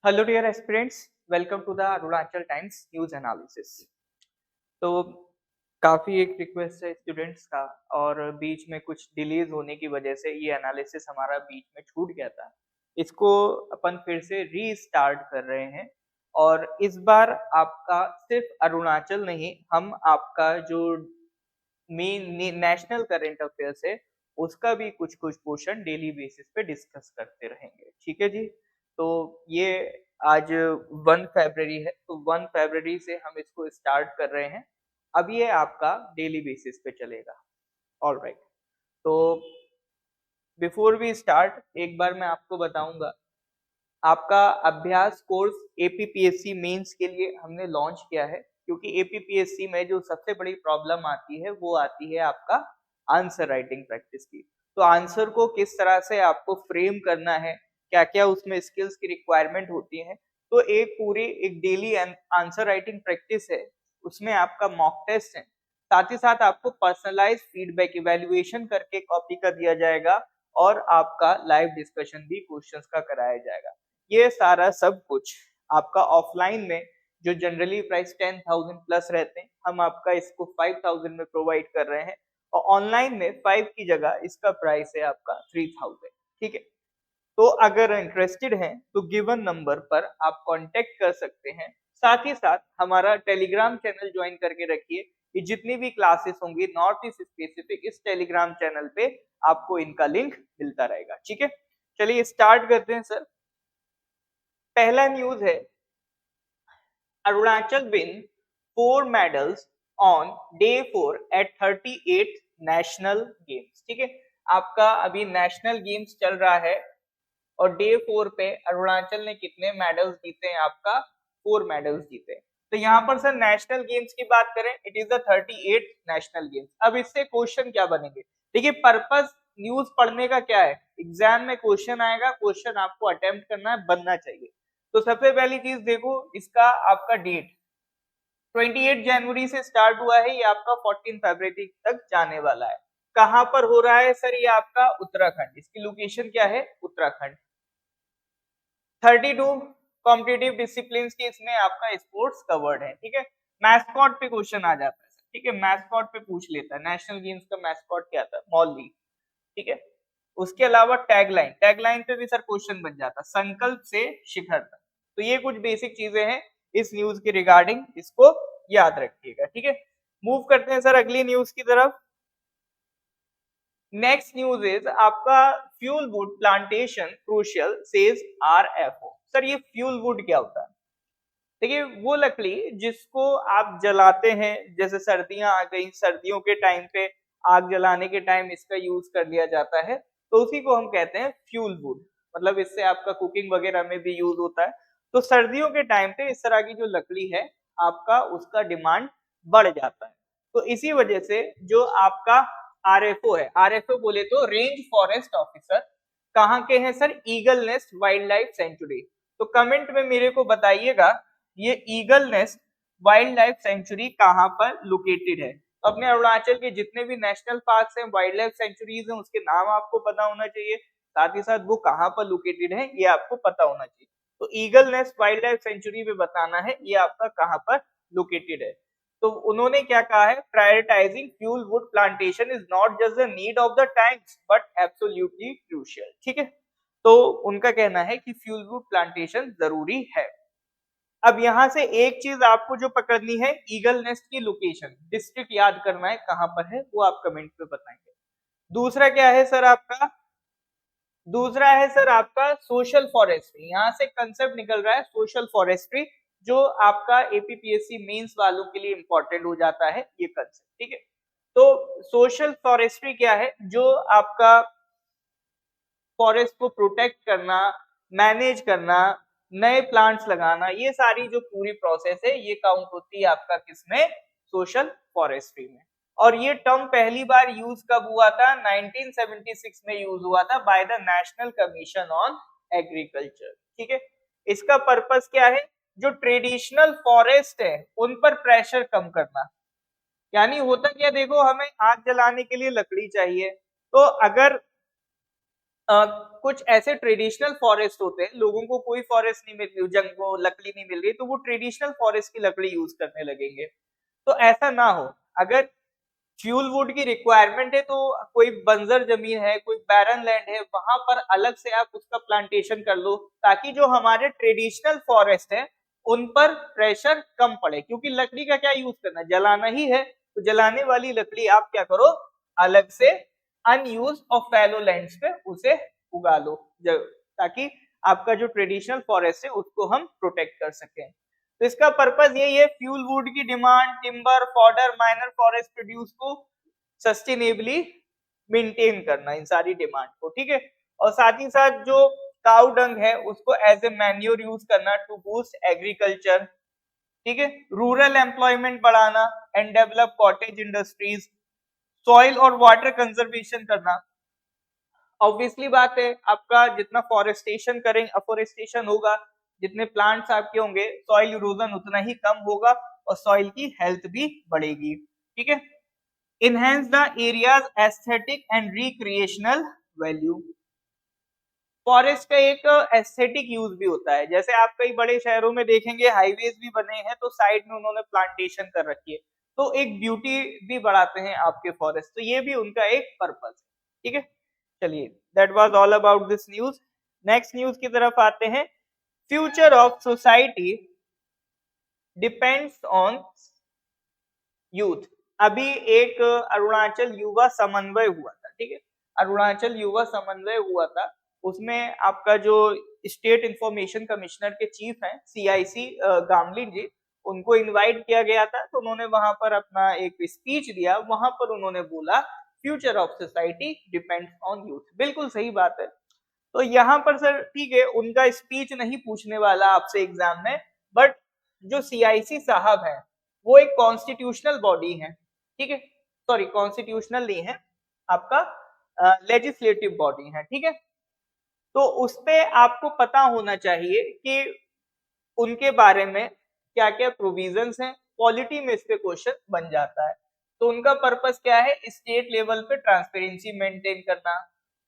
Hello dear aspirants, welcome to the Arunachal times news analysis. तो काफ़ी एक रिक्वेस्ट है स्टूडेंट्स का, और बीच में कुछ डिलेज होने की वजह से ये एनालिसिस हमारा बीच में छूट गया था। इसको अपन फिर से रीस्टार्ट कर रहे हैं, और इस बार आपका सिर्फ अरुणाचल नहीं, हम आपका जो मेन नेशनल करंट अफेयर्स है उसका भी कुछ कुछ पोर्शन डेली बेसिस पे डिस्कस करते रहेंगे। ठीक है जी। तो ये आज 1 फरवरी है, तो 1 फरवरी से हम इसको स्टार्ट कर रहे हैं। अब ये आपका डेली बेसिस पे चलेगा। All right. तो बिफोर वी स्टार्ट एक बार मैं आपको बताऊंगा, आपका अभ्यास कोर्स एपीपीएससी मेंस के लिए हमने लॉन्च किया है, क्योंकि एपीपीएससी में जो सबसे बड़ी प्रॉब्लम आती है वो आती है आपका आंसर राइटिंग प्रैक्टिस की। तो आंसर को किस तरह से आपको फ्रेम करना है, क्या क्या उसमें स्किल्स की रिक्वायरमेंट होती है, तो एक पूरी एक डेली आंसर राइटिंग प्रैक्टिस है। उसमें आपका मॉक टेस्ट है, साथ ही साथ आपको पर्सनलाइज फीडबैक इवेल्युएशन करके कॉपी कर दिया जाएगा, और आपका लाइव डिस्कशन भी क्वेश्चंस का कराया जाएगा। ये सारा सब कुछ आपका ऑफलाइन में जो जनरली प्राइस 10,000 प्लस रहते हैं, हम आपका इसको 5,000 में प्रोवाइड कर रहे हैं, और ऑनलाइन में 5 की जगह इसका प्राइस है आपका 3,000। ठीक है। तो अगर इंटरेस्टेड हैं तो गिवन नंबर पर आप कांटेक्ट कर सकते हैं। साथ ही साथ हमारा टेलीग्राम चैनल ज्वाइन करके रखिए, कि जितनी भी क्लासेस होंगी नॉर्थ ईस्ट स्पेसिफिक, इस टेलीग्राम चैनल पे आपको इनका लिंक मिलता रहेगा। ठीक है, चलिए स्टार्ट करते हैं सर। पहला न्यूज है, Arunachal win 4 medals on day 4 at 38 national games. ठीक है, आपका अभी नेशनल गेम्स चल रहा है, और डे 4 पे अरुणाचल ने कितने मेडल्स जीते हैं? आपका 4 मेडल्स जीते। तो यहाँ पर सर नेशनल गेम्स की बात करें, it is the 38 national games. अब इससे क्वेश्चन क्या बनेंगे? देखिए, पर्पस न्यूज पढ़ने का क्या है, एग्जाम में क्वेश्चन आएगा, क्वेश्चन आपको अटेम्प्ट करना है, बनना चाहिए। तो सबसे पहली चीज देखो, इसका आपका डेट 28 जनवरी से स्टार्ट हुआ है, ये आपका 14 फरवरी तक जाने वाला है। कहां पर हो रहा है सर? ये आपका उत्तराखंड। इसकी लोकेशन क्या है? उत्तराखंड। 32 कॉम्पिटिटिव डिसिप्लिन की इसमें आपका स्पोर्ट्स कवर्ड है। ठीक है, मैस्कॉट पे क्वेश्चन आ जाता है। ठीक है, मैस्कॉट पे पूछ लेता है, नेशनल गेम्स का मैस्कॉट क्या था? मौली। ठीक है, उसके अलावा टैगलाइन, टैगलाइन पे भी सर क्वेश्चन बन जाता, संकल्प से शिखर तक। तो ये कुछ बेसिक चीजें हैं इस न्यूज के रिगार्डिंग, इसको याद रखिएगा। ठीक है, मूव करते हैं सर अगली न्यूज की तरफ। नेक्स्ट न्यूज इज आपका fuel wood plantation crucial says RFO. Sir ये फ्यूल वुड क्या होता है? देखिए, वो लकड़ी जिसको आप जलाते हैं, जैसे सर्दियां आ गई, सर्दियों के टाइम पे आग जलाने के टाइम इसका यूज कर लिया जाता है, तो उसी को हम कहते हैं फ्यूल वुड। मतलब इससे आपका कुकिंग वगैरह में भी यूज होता है। तो सर्दियों के टाइम पे इस तरह की जो लकड़ी है आपका, उसका डिमांड बढ़ जाता है। तो इसी वजह से जो आपका आरएफओ है, आरएफओ बोले तो रेंज फॉरेस्ट ऑफिसर, कहाँ के हैं sir? Eagle nest wild life sanctuary. तो कमेंट में मेरे को बताइएगा, ये eagle nest wild life sanctuary कहाँ पर लोकेटेड है? तो अपने अरुणाचल के जितने भी नेशनल पार्क हैं, वाइल्ड लाइफ सेंचुरीज हैं, उसके नाम आपको पता होना चाहिए, साथ ही साथ वो कहाँ पर लोकेटेड है ये आपको पता होना चाहिए। तो eagle nest wild life sanctuary में बताना है ये आपका कहाँ पर लोकेटेड है। तो उन्होंने क्या कहा है? Prioritising fuel wood plantation is not just the need of the times but absolutely crucial. ठीक है, तो उनका कहना है कि फ्यूल वुड प्लांटेशन जरूरी है। अब यहां से एक चीज आपको जो पकड़नी है, ईगल नेस्ट की लोकेशन, डिस्ट्रिक्ट याद करना है कहां पर है, वो आप कमेंट पे बताएंगे। दूसरा क्या है सर आपका? दूसरा है सर आपका सोशल फॉरेस्ट्री। यहां से कंसेप्ट निकल रहा है सोशल फॉरेस्ट्री, जो आपका एपीपीएससी मेंस वालों के लिए इंपॉर्टेंट हो जाता है ये कंसेप्ट। ठीक है, तो सोशल फॉरेस्ट्री क्या है? जो आपका फॉरेस्ट को प्रोटेक्ट करना, मैनेज करना, नए प्लांट्स लगाना, ये सारी जो पूरी प्रोसेस है ये काउंट होती है आपका किसमें? सोशल फॉरेस्ट्री में। और ये टर्म पहली बार यूज कब हुआ था? 1976 में यूज हुआ था by the national commission on agriculture. ठीक है, इसका पर्पस क्या है? जो ट्रेडिशनल फॉरेस्ट है उन पर प्रेशर कम करना। यानी होता क्या, देखो हमें आग जलाने के लिए लकड़ी चाहिए, तो अगर कुछ ऐसे ट्रेडिशनल फॉरेस्ट होते हैं, लोगों को कोई फॉरेस्ट नहीं मिल रही, जंगलों लकड़ी नहीं मिल रही, तो वो ट्रेडिशनल फॉरेस्ट की लकड़ी यूज करने लगेंगे। तो ऐसा ना हो, अगर फ्यूल वुड की रिक्वायरमेंट है तो कोई बंजर जमीन है, कोई बैरन लैंड है, वहां पर अलग से आप उसका प्लांटेशन कर लो, ताकि जो हमारे ट्रेडिशनल फॉरेस्ट है उन पर प्रेशर कम पड़े, क्योंकि लकड़ी का क्या यूज करना है, जलाना ही है, तो जलाने वाली लकड़ी आप क्या करो, अलग से अनयूज और फैलो लैंड्स पे उसे उगा लो, ताकि आपका जो ट्रेडिशनल फॉरेस्ट है उसको हम प्रोटेक्ट कर सकें। तो इसका पर्पस यही है, फ्यूल वुड की demand, timber, fodder, minor forest produce को सस्टेनेबली मेंटेन करना, इन सारी डिमांड को, ठीक है। और साथ ही साथ जो काउ डंग है उसको एज ए मैन्योर यूज करना टू बूस्ट एग्रीकल्चर, ठीक है। रूरल एम्प्लॉयमेंट बढ़ाना and develop cottage industries, soil और वाटर कंजर्वेशन करना। ऑब्वियसली बात है, आपका जितना फॉरेस्टेशन करेंगे, अफोरेस्टेशन होगा, जितने प्लांट्स आपके होंगे, सॉइल इरोजन उतना ही कम होगा और सॉइल की हेल्थ भी बढ़ेगी, ठीक है। Enhance the areas aesthetic and recreational value. Forest का एक एस्थेटिक यूज भी होता है, जैसे आप कई बड़े शहरों में देखेंगे हाईवेज भी बने हैं तो साइड में उन्होंने प्लांटेशन कर रखी है, तो एक ब्यूटी भी बढ़ाते हैं आपके फॉरेस्ट, तो ये भी उनका एक पर्पस है, ठीक है। चलिए, that was all about this news. Next news की तरफ आते हैं। Future of society depends on youth. अभी एक अरुणाचल युवा समन्वय हुआ था, ठीक है, अरुणाचल युवा समन्वय हुआ था, उसमें आपका जो स्टेट इंफॉर्मेशन कमिश्नर के चीफ हैं CIC गामलिन जी, उनको इनवाइट किया गया था, तो उन्होंने वहां पर अपना एक स्पीच दिया, वहां पर उन्होंने बोला future of society depends on youth. बिल्कुल सही बात है। तो यहाँ पर सर ठीक है, उनका स्पीच नहीं पूछने वाला आपसे एग्जाम में, बट जो CIC साहब हैं वो एक कॉन्स्टिट्यूशनल बॉडी है, ठीक है, सॉरी कॉन्स्टिट्यूशनल नहीं है, आपका लेजिस्लेटिव बॉडी है, ठीक है। तो उस पे आपको पता होना चाहिए कि उनके बारे में क्या क्या प्रोविजंस हैं, पॉलिटी में इस पे क्वेश्चन बन जाता है। तो उनका पर्पस क्या है, स्टेट लेवल पे ट्रांसपेरेंसी मेंटेन करना।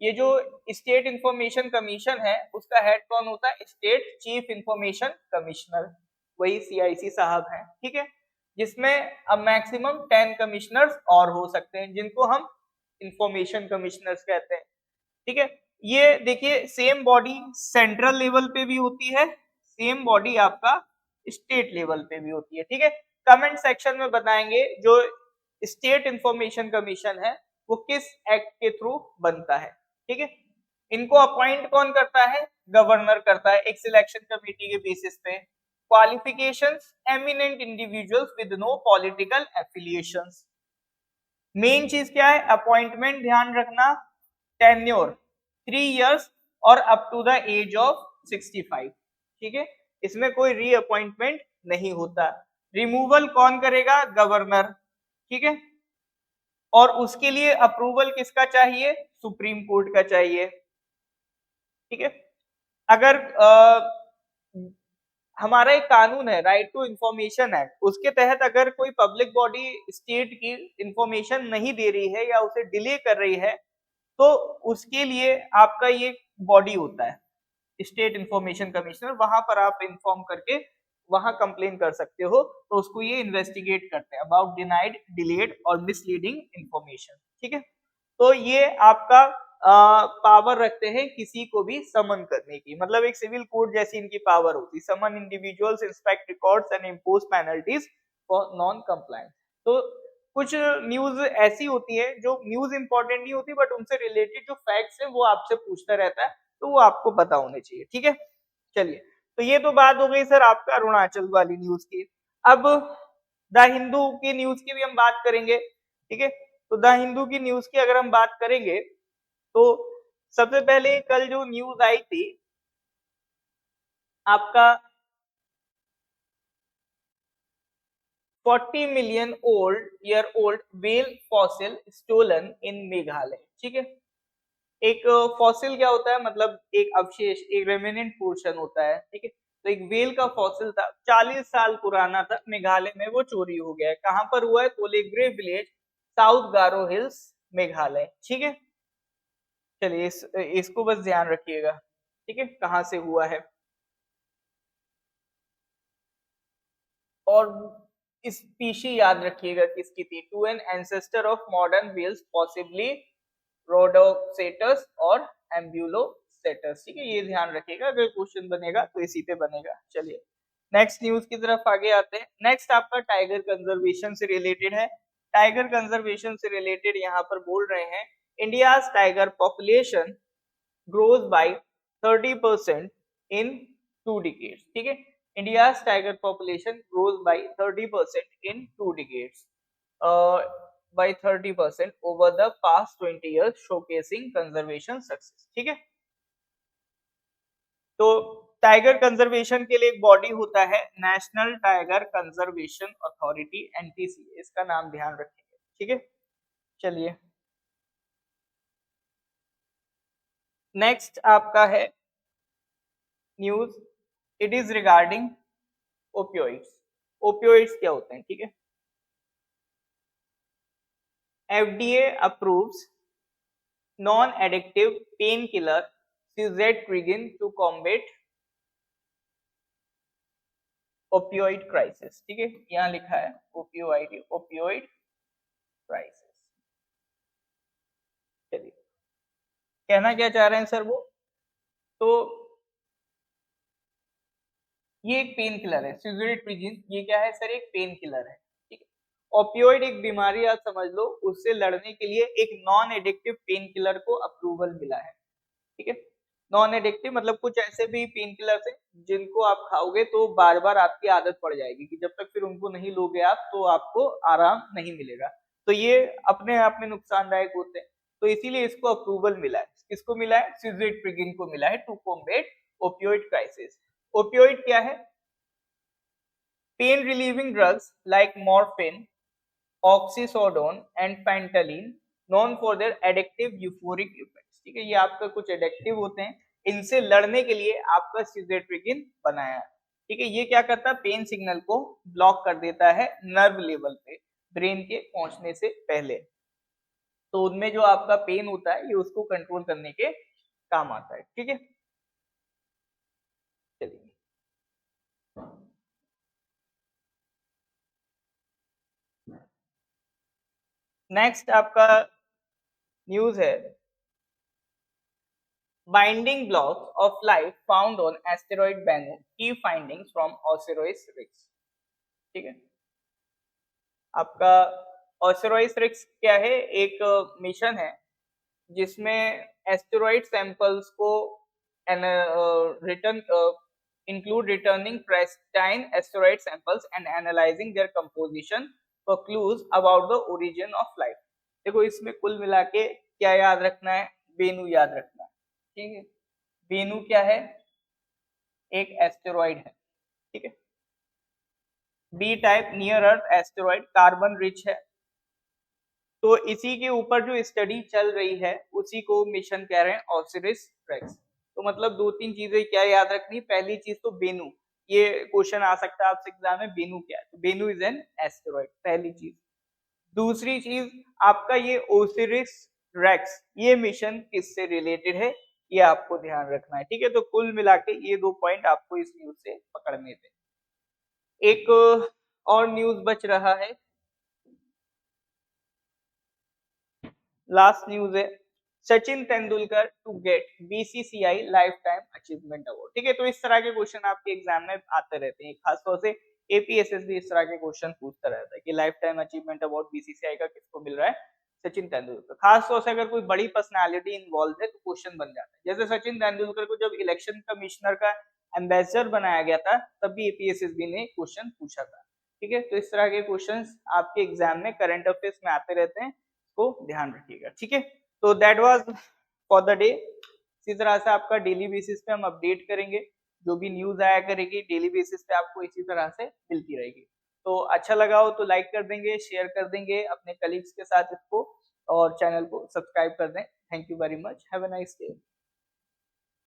ये जो स्टेट इंफॉर्मेशन कमीशन है उसका हेड कौन होता है, स्टेट चीफ इंफॉर्मेशन कमिश्नर, वही CIC साहब हैं, ठीक है। जिसमें अब मैक्सिमम 10 कमिश्नर्स और हो सकते हैं, जिनको हम इंफॉर्मेशन कमिश्नर्स कहते हैं, ठीक है। ये देखिए सेम बॉडी सेंट्रल लेवल पे भी होती है, सेम बॉडी आपका स्टेट लेवल पे भी होती है, ठीक है। कमेंट सेक्शन में बताएंगे जो स्टेट इंफॉर्मेशन कमीशन है वो किस एक्ट के थ्रू बनता है, ठीक है। इनको अपॉइंट कौन करता है, गवर्नर करता है, एक सिलेक्शन कमेटी के बेसिस पे। Qualifications, eminent individuals with no political affiliations. Main चीज क्या है, अपॉइंटमेंट ध्यान रखना, टेन्योर 3 इयर्स और up to the age of 65, ठीक है, इसमें कोई रीअपॉइंटमेंट नहीं होता। रिमूवल कौन करेगा, गवर्नर, ठीक है, और उसके लिए अप्रूवल किसका चाहिए, सुप्रीम कोर्ट का चाहिए, ठीक है। अगर हमारा एक कानून है राइट टू इंफॉर्मेशन एक्ट, उसके तहत अगर कोई पब्लिक बॉडी स्टेट की इंफॉर्मेशन नहीं दे रही है या उसे डिले कर रही है, तो उसके लिए आपका ये बॉडी होता है स्टेट इंफॉर्मेशन कमिश्नर, वहां पर आप इन्फॉर्म करके वहां कंप्लेन कर सकते हो, तो उसको ये इन्वेस्टिगेट करते हैं अबाउट डिनाइड, डिलेड और मिसलीडिंग इंफॉर्मेशन, ठीक है। तो ये आपका पावर रखते हैं किसी को भी समन करने की, मतलब एक सिविल कोर्ट जैसी इनकी पावर होती है, summon individuals, inspect records and impose penalties for non compliance. तो कुछ न्यूज ऐसी होती है जो न्यूज इंपॉर्टेंट नहीं होती, बट उनसे रिलेटेड जो फैक्ट्स है वो आपसे पूछता रहता है, तो वो आपको पता होने चाहिए, ठीक है। चलिए, तो ये तो बात हो गई सर आपका अरुणाचल वाली न्यूज की। अब द हिंदू की न्यूज की भी हम बात करेंगे, ठीक है। तो द हिंदू की न्यूज की अगर हम बात करेंगे तो सबसे पहले कल जो न्यूज आई थी आपका 40 million year old whale fossil stolen in Meghalaya, ठीक है। एक फॉसिल क्या होता है, मतलब एक अवशेष, एक रेमिनेंट पोर्शन होता है, ठीक है। तो एक व्हेल का फॉसिल था, 40 साल पुराना था, मेघालय में वो चोरी हो गया है। कहां पर हुआ है, कोलेग्रे विलेज, साउथ गारो हिल्स, मेघालय, ठीक है। चलिए इसको बस ध्यान रखिएगा, ठीक है, कहाँ से हुआ है। और स्पीशी याद रखिएगा किसकी थी, to an ancestor of modern whales possibly Rhodocetus और एम्ब्यूलोसेटस, ठीक है, ये ध्यान रखिएगा, अगर क्वेश्चन बनेगा तो इसी पे बनेगा। चलिए नेक्स्ट न्यूज की तरफ आगे आते हैं। नेक्स्ट आपका टाइगर कंजर्वेशन से रिलेटेड है। टाइगर कंजर्वेशन से रिलेटेड यहाँ पर बोल रहे हैं, India's tiger population grows bye 30% इन 2 decades, ठीक है, India's tiger population grows by 30% in 2 decades, by 30% over the past 20 years, showcasing conservation success, ठीक है। तो टाइगर कंजर्वेशन के लिए एक बॉडी होता है, national tiger conservation authority, NTC, इसका नाम ध्यान रखेंगे, ठीक है। चलिए नेक्स्ट आपका है news, it is regarding opioids. Opioids क्या होते हैं, ठीक है। FDA approves non-addictive painkiller suzetrigine to combat opioid crisis, ठीक है, यहाँ लिखा है opioid crisis। चलिए कहना क्या चाह रहे हैं सर वो, तो ये एक पेन किलर है सुजेट्रिजिन, ये क्या है सर, एक पेन किलर है, ठीक है। ओपियोइड एक बीमारी आप समझ लो, उससे लड़ने के लिए एक नॉन एडिक्टिव पेन किलर को अप्रूवल मिला है, ठीक है। नॉन एडिक्टिव मतलब कुछ ऐसे भी पेन किलर्स हैं जिनको आप खाओगे तो बार बार आपकी आदत पड़ जाएगी कि जब तक फिर उनको नहीं लोगे आप तो आपको आराम नहीं मिलेगा, तो ये अपने आप में नुकसानदायक होते हैं, तो इसीलिए इसको अप्रूवल मिला है। किसको मिला है, सिजेट्रिगिन को मिला है, to combat opioid crisis. Opioid क्या है, pain relieving drugs like morphine, oxycodone and fentanyl, known for their addictive euphoric effects, ठीक है, ये आपका कुछ एडिक्टिव होते हैं, इनसे लड़ने के लिए आपका सिजेट्रिगिन बनाया, ठीक है। ये क्या करता है, पेन सिग्नल को ब्लॉक कर देता है नर्व लेवल पे, ब्रेन के पहुंचने से पहले, तो उनमें जो आपका पेन होता है ये उसको कंट्रोल करने के काम आता है, ठीक है। चलिए नेक्स्ट आपका न्यूज है, binding blocks of life found on asteroid Bennu, key findings from Osiris रिक्स, ठीक है। आपका ओसिरिस रिक्स क्या है, एक मिशन है जिसमें एस्टेरॉइड सैंपल्स को return include returning pristine asteroid samples and analyzing their composition for clues about the origin of life। देखो इसमें कुल मिला के क्या याद रखना है, वेनु याद रखना है, ठीक है। वेनु क्या है, एक एस्टेरॉइड है, ठीक है, B type near earth asteroid, carbon rich है, तो इसी के ऊपर जो स्टडी चल रही है उसी को मिशन कह रहे हैं ओसिरिस रेक्स। तो मतलब दो तीन चीजें क्या याद रखनी, पहली चीज तो बेनू, ये क्वेश्चन आ सकता है आपसे एग्जाम में, बेनू क्या है, तो बेनू इज एन एस्टेरॉइड, पहली चीज। दूसरी चीज आपका ये ओसिरिस रेक्स, ये मिशन किससे रिलेटेड है, ये आपको ध्यान रखना है, ठीक है। तो कुल मिला के ये 2 पॉइंट आपको इस न्यूज से पकड़ने थे। एक और न्यूज बच रहा है, लास्ट न्यूज है, Sachin Tendulkar to get BCCI lifetime achievement award, ठीक है। तो इस तरह के क्वेश्चन आपके एग्जाम में आते रहते हैं, खासतौर से एपीएसएस भी इस तरह के क्वेश्चन पूछता रहता है कि life time achievement award BCCI का किसको मिल रहा है, सचिन तेंदुलकर। खासतौर से अगर कोई बड़ी पर्सनालिटी इन्वॉल्व है तो क्वेश्चन बन जाता है, जैसे सचिन तेंदुलकर को जब इलेक्शन कमिश्नर का एम्बेसडर बनाया गया था तब भी एपीएसएसबी ने क्वेश्चन पूछा था, ठीक है। तो इस तरह के क्वेश्चन आपके एग्जाम में करंट अफेयर्स में आते रहते हैं, को ध्यान रखिएगा, ठीक है। तो that was for the day. इसी तरह से आपका डेली बेसिस पे हम अपडेट करेंगे, जो भी न्यूज आया करेगी डेली बेसिस पे आपको इसी तरह से मिलती रहेगी। तो अच्छा लगा हो तो लाइक कर देंगे, शेयर कर देंगे अपने कलीग्स के साथ इसको, और चैनल को सब्सक्राइब कर दें। Thank you very much, have a nice day.